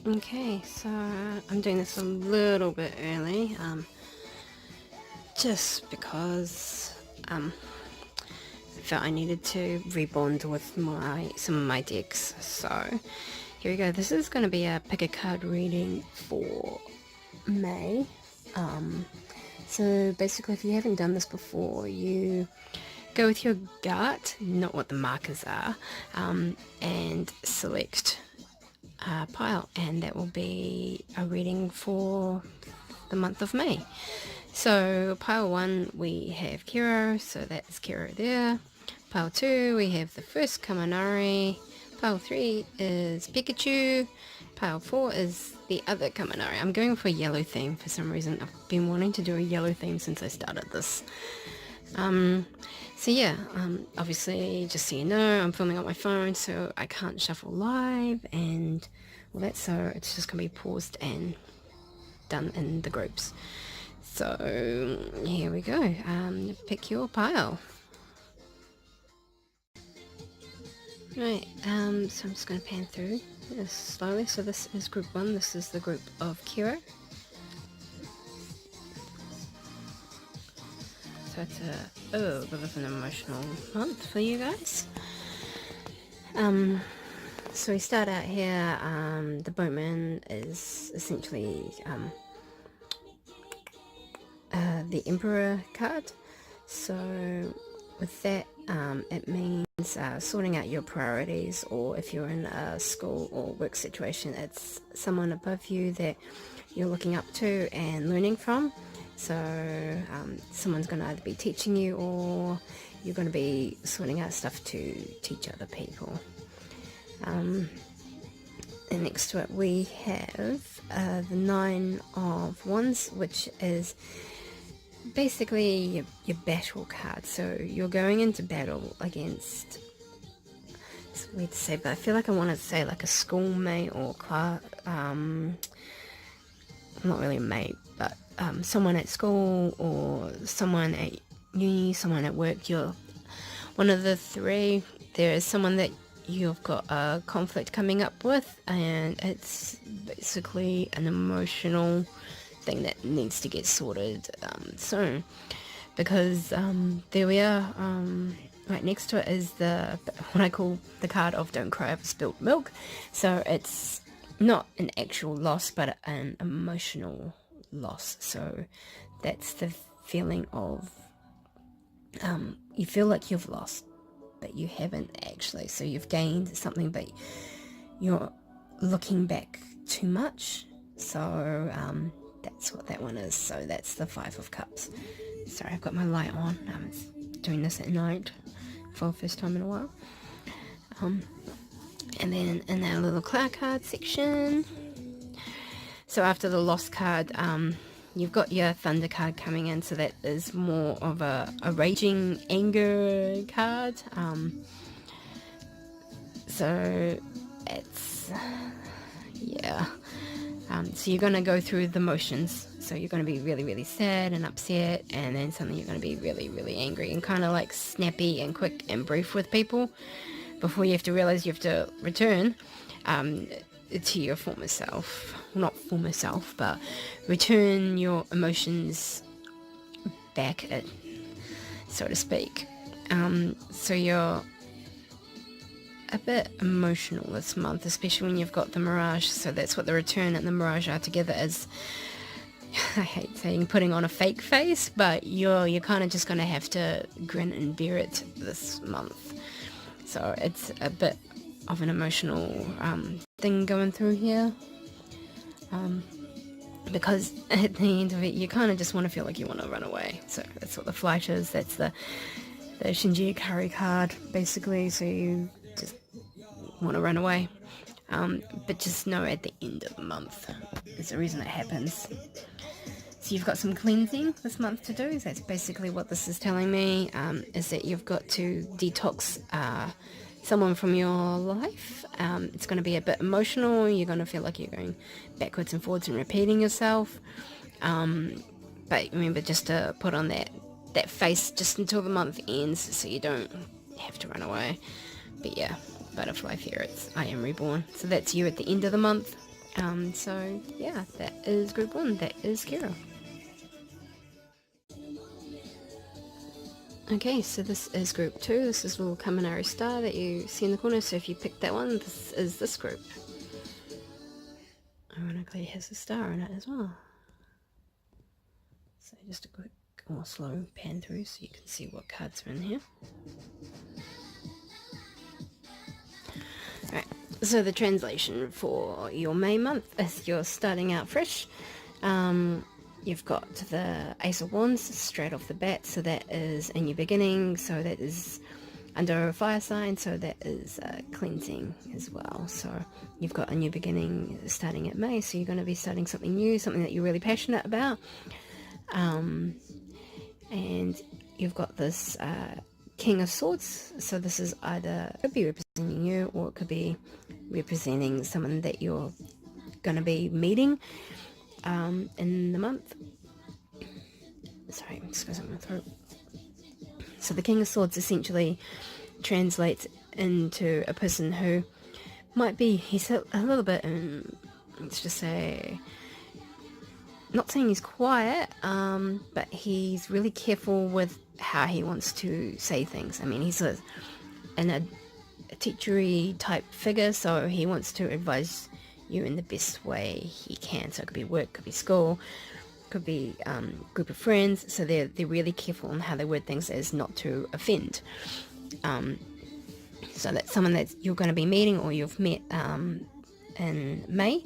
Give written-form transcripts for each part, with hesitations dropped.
Okay, so I'm doing this a little bit early, just because I felt I needed to rebond with some of my decks. So here we go. This is going to be a pick a card reading for May. So basically, if you haven't done this before, you go with your gut, not what the markers are, and select pile, and that will be a reading for the month of May. So pile 1 we have Kiro, so that's Kiro there. Pile 2 we have the first Kaminari. Pile 3 is Pikachu. Pile 4 is the other Kaminari. I'm going for a yellow theme for some reason. I've been wanting to do a yellow theme since I started this. So yeah, obviously, just so you know, I'm filming on my phone, so I can't shuffle live and all that, so it's just going to be paused and done in the groups. So here we go. Pick your pile. Right, so I'm just going to pan through this slowly. So this is group 1, this is the group of Kiro. So it's a bit of an emotional month for you guys. So we start out here, the boatman is essentially the Emperor card. So with that, it means sorting out your priorities, or if you're in a school or work situation, it's someone above you that you're looking up to and learning from. So someone's going to either be teaching you, or you're going to be sorting out stuff to teach other people. And next to it we have the 9 of Wands, which is basically your battle card. So you're going into battle against, it's weird to say, but I feel like I want to say like a schoolmate or class, not really a mate, but someone at school or someone at uni, someone at work. You're one of the three. There is someone that you've got a conflict coming up with, and it's basically an emotional thing that needs to get sorted soon, because there we are. Right next to it is what I call the card of Don't Cry Over Spilt Milk. So it's not an actual loss, but an emotional loss. So that's the feeling of you feel like you've lost, but you haven't actually. So you've gained something, but you're looking back too much. So that's what that one is. So that's the 5 of Cups. Sorry, I've got my light on. I'm doing this at night for the first time in a while. And then in our little cloud card section, so after the lost card, you've got your thunder card coming in, so that is more of a raging anger card. So it's, yeah. So you're going to go through the motions. So you're going to be really, really sad and upset, and then suddenly you're going to be really, really angry and kind of like snappy and quick and brief with people before you have to realize you have to return to your former self. Well, not former self, but return your emotions back, so to speak. So you're a bit emotional this month, especially when you've got the Mirage. So that's what the return and the Mirage are together, is, I hate saying putting on a fake face, but you're kind of just going to have to grin and bear it this month. So it's a bit of an emotional thing going through here, because at the end of it you kind of just want to feel like you want to run away. So that's what the flight is. That's the Shinji Ikari card, basically. So you just want to run away, but just know at the end of the month is the reason it happens. So you've got some cleansing this month to do. So that's basically what this is telling me, is that you've got to detox someone from your life. It's going to be a bit emotional. You're going to feel like you're going backwards and forwards and repeating yourself. But remember just to put on that face just until the month ends, so you don't have to run away. But yeah, butterfly fear, it's I am reborn. So that's you at the end of the month. So yeah, that is group 1. That is Kira. Okay, so this is group 2. This is a little Kaminari star that you see in the corner. So if you pick that one, this is this group. Ironically, it has a star in it as well. So just a quick, more slow pan through so you can see what cards are in here. Alright, so the translation for your May month, as you're starting out fresh, you've got the Ace of Wands straight off the bat, so that is a new beginning, so that is under a fire sign, so that is cleansing as well. So you've got a new beginning starting at May, so you're going to be starting something new, something that you're really passionate about. And you've got this King of Swords, so this is either, could be representing you, or it could be representing someone that you're going to be meeting in the month. Sorry, I'm just going my throat. So the King of Swords essentially translates into a person who might be, he's a little bit, let's just say, not saying he's quiet, but he's really careful with how he wants to say things. I mean, he's a teachery type figure, so he wants to advise you in the best way he can. So it could be work, could be school, could be group of friends. So they're really careful on how they word things as not to offend. So that's someone that you're going to be meeting, or you've met in May.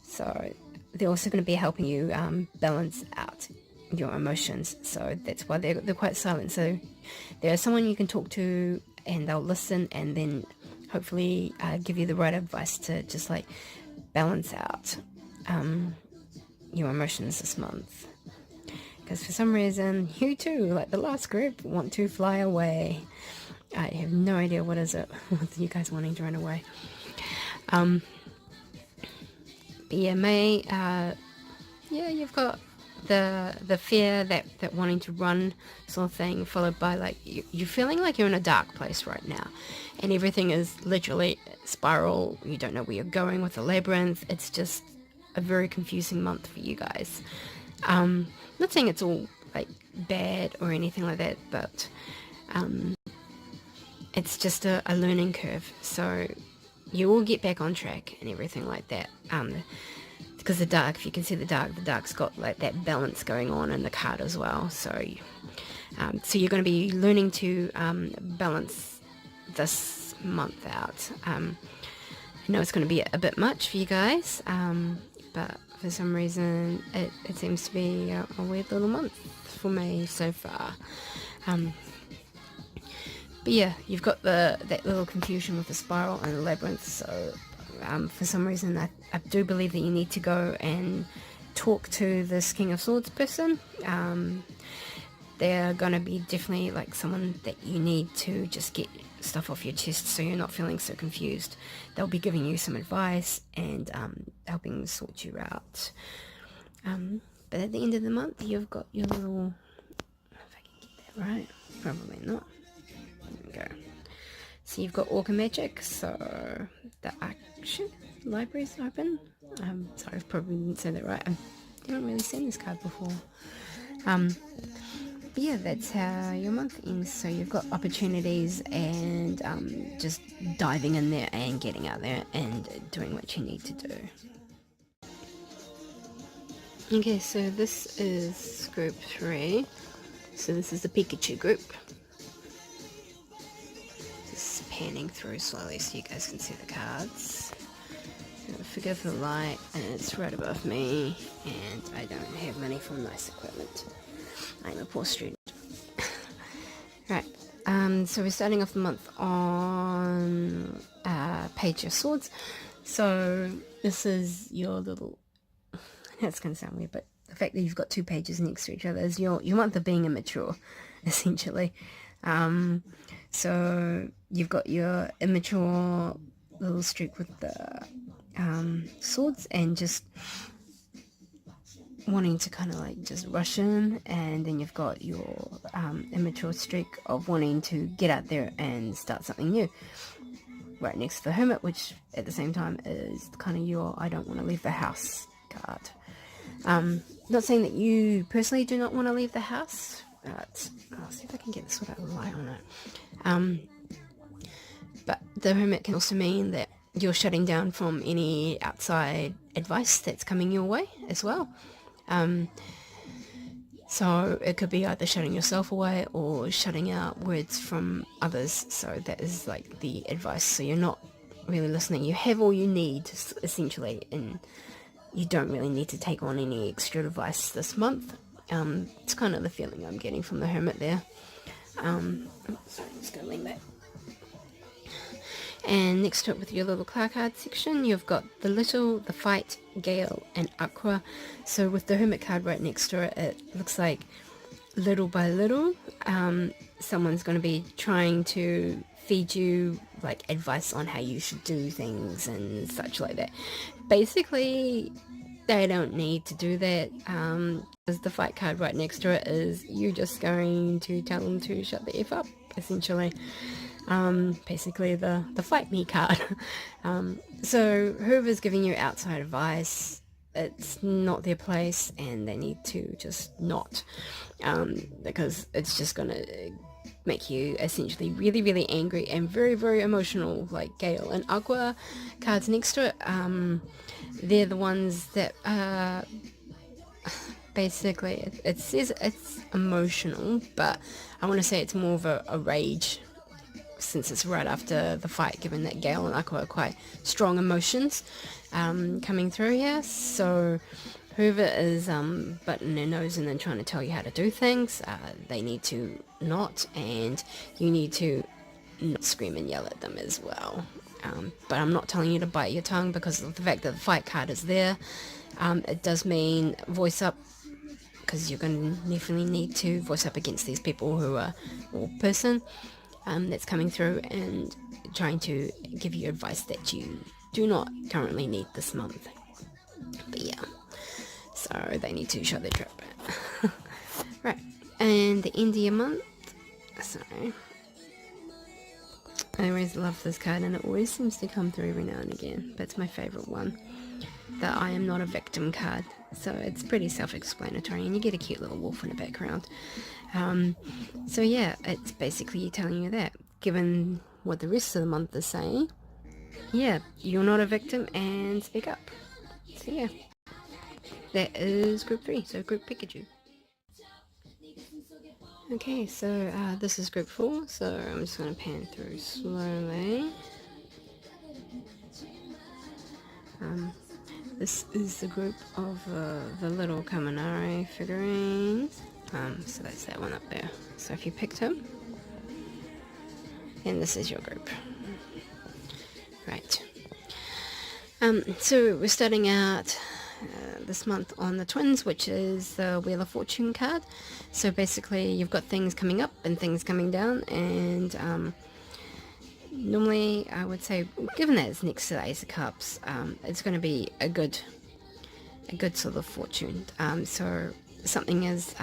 So they're also going to be helping you balance out your emotions. So that's why they're quite silent. So there's someone you can talk to, and they'll listen, and then hopefully give you the right advice to just like balance out your emotions this month. Because for some reason, you too, like the last group, want to fly away. I have no idea what is it with you guys wanting to run away. But yeah, May, yeah, you've got the fear, that wanting to run sort of thing, followed by like you're feeling like you're in a dark place right now, and everything is literally spiral. You don't know where you're going with the labyrinth. It's just a very confusing month for you guys. Not saying it's all like bad or anything like that, but it's just a learning curve. So you will get back on track and everything like that. Because the dark, if you can see the dark's got like that balance going on in the card as well. So you're going to be learning to balance this month out. I know it's going to be a bit much for you guys, but for some reason it seems to be a weird little month for me so far. But yeah, you've got that little confusion with the spiral and the labyrinth, so for some reason I do believe that you need to go and talk to this King of Swords person. They're going to be definitely like someone that you need to just get stuff off your chest so you're not feeling so confused. They'll be giving you some advice and helping sort you out. But at the end of the month, you've got your little, if I can get that right, probably not. There we go. So you've got Orca Magic, so the action library's open. Sorry, I probably didn't say that right. I haven't really seen this card before. But yeah, that's how your month ends. So you've got opportunities and just diving in there and getting out there and doing what you need to do. Okay, so this is group 3. So this is the Pikachu group. Just panning through slowly so you guys can see the cards. Forgive the light, and it's right above me, and I don't have money for nice equipment. I'm a poor student. Right, so we're starting off the month on Page of Swords. So this is your little, that's going to sound weird, but the fact that you've got 2 pages next to each other is your month of being immature, essentially. So you've got your immature little streak with the swords, and just wanting to kind of like just rush in, and then you've got your immature streak of wanting to get out there and start something new, right next to the Hermit, which at the same time is kind of your I don't want to leave the house card. Not saying that you personally do not want to leave the house, but I'll see if I can get this sort of light on it. But the Hermit can also mean that you're shutting down from any outside advice that's coming your way as well. So it could be either shutting yourself away or shutting out words from others. So that is like the advice. So you're not really listening. You have all you need, essentially, and you don't really need to take on any extra advice this month. It's kind of the feeling I'm getting from the Hermit there. Sorry, I'm just going to lean back. And next up with your little card section, you've got the Little, the Fight, Gale, and Aqua. So with the Hermit card right next to it, it looks like little by little, someone's going to be trying to feed you like advice on how you should do things and such like that. Basically, they don't need to do that, because the Fight card right next to it is you're just going to tell them to shut the F up, essentially. Basically the fight me card. So whoever's giving you outside advice, it's not their place and they need to just not, because it's just gonna make you essentially really, really angry and very, very emotional, like Gale and Aqua cards next to it. They're the ones that basically it says it's emotional, but I want to say it's more of a rage, since it's right after the fight, given that Gale and Aqua are quite strong emotions coming through here. So whoever is butting their nose and then trying to tell you how to do things, they need to not, and you need to not scream and yell at them as well. But I'm not telling you to bite your tongue, because of the fact that the Fight card is there. It does mean voice up, because you're going to definitely need to voice up against these people who are, or person, that's coming through and trying to give you advice that you do not currently need this month. But yeah, so they need to shut their trap. Right, and the end of your month. So I always love this card, and it always seems to come through every now and again, but it's my favourite one, the I am not a victim card. So it's pretty self-explanatory, and you get a cute little wolf in the background. So yeah, it's basically telling you that, given what the rest of the month is saying, yeah, you're not a victim and speak up. So yeah, that is group 3, so group Pikachu. Okay, so this is group 4, so I'm just going to pan through slowly. This is the group of the little Kaminari figurines. So that's that one up there. So if you picked him, and this is your group. Right. So we're starting out this month on the twins, which is the Wheel of Fortune card. So basically you've got things coming up and things coming down, and normally I would say, given that it's next to the Ace of Cups, it's going to be a good sort of fortune. So something is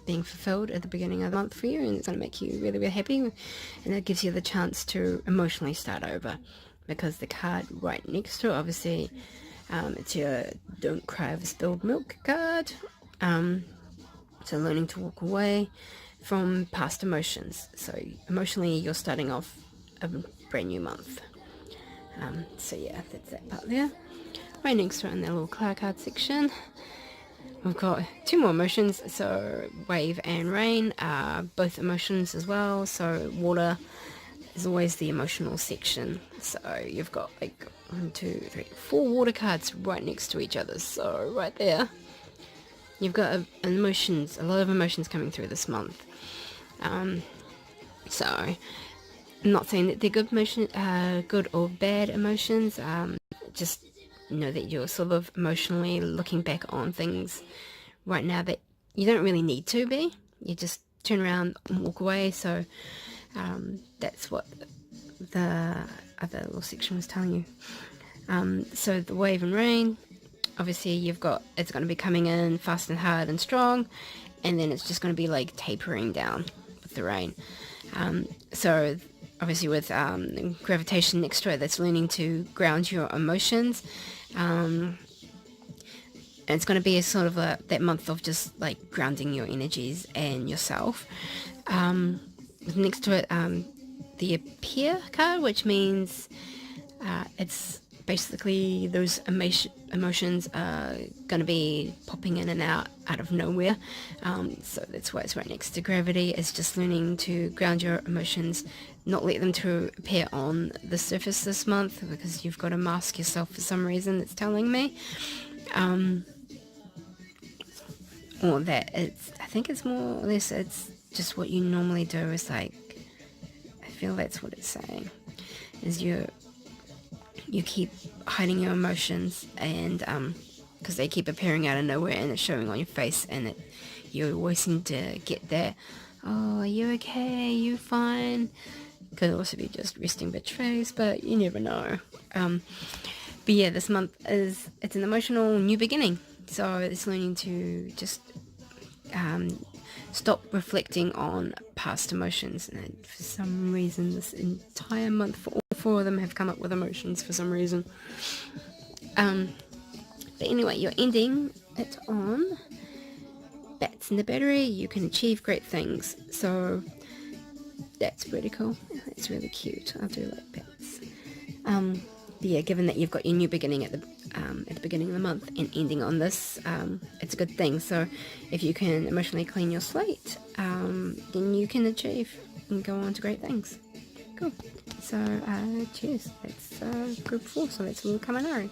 being fulfilled at the beginning of the month for you, and it's going to make you really, really happy, and it gives you the chance to emotionally start over, because the card right next to it, obviously, it's your Don't Cry Over Spilled Milk card. So learning to walk away from past emotions. So emotionally you're starting off a brand new month. So yeah, that's that part there. Right next to it in that little card section, we've got 2 more emotions. So wave and rain are both emotions as well. So water is always the emotional section. So you've got like 1, 2, 3, 4 water cards right next to each other. So right there, you've got a lot of emotions coming through this month. So I'm not saying that they're good or bad emotions. Just know that you're sort of emotionally looking back on things right now that you don't really need to be. You just turn around and walk away. So that's what the other little section was telling you. So the wave and rain, obviously it's going to be coming in fast and hard and strong, and then it's just going to be like tapering down with the rain. So obviously with gravitation next to it, that's learning to ground your emotions. And it's going to be a sort of that month of just like grounding your energies and yourself. Next to it, the appear card, which means it's basically those emotions are going to be popping in and out of nowhere. So that's why it's right next to gravity. It's just learning to ground your emotions, not let them to appear on the surface this month, because you've got to mask yourself for some reason, it's telling me. Or that I think it's more or less, it's just what you normally do. Is like, I feel that's what it's saying, is you keep hiding your emotions, and because they keep appearing out of nowhere and it's showing on your face, and you always seem to get that, oh, are you okay, you fine? Could also be just resting bitch face, but you never know. But yeah, this month it's an emotional new beginning, so it's learning to just stop reflecting on past emotions. And for some reason, this entire month, for all four of them, have come up with emotions for some reason. But anyway, you're ending it on bats in the battery. You can achieve great things, so that's pretty cool. It's really cute. I do like bats. But yeah, given that you've got your new beginning at the beginning of the month and ending on this, it's a good thing. So if you can emotionally clean your slate, then you can achieve and go on to great things. Cool. So cheers. That's group 4, so that's all Kaminari.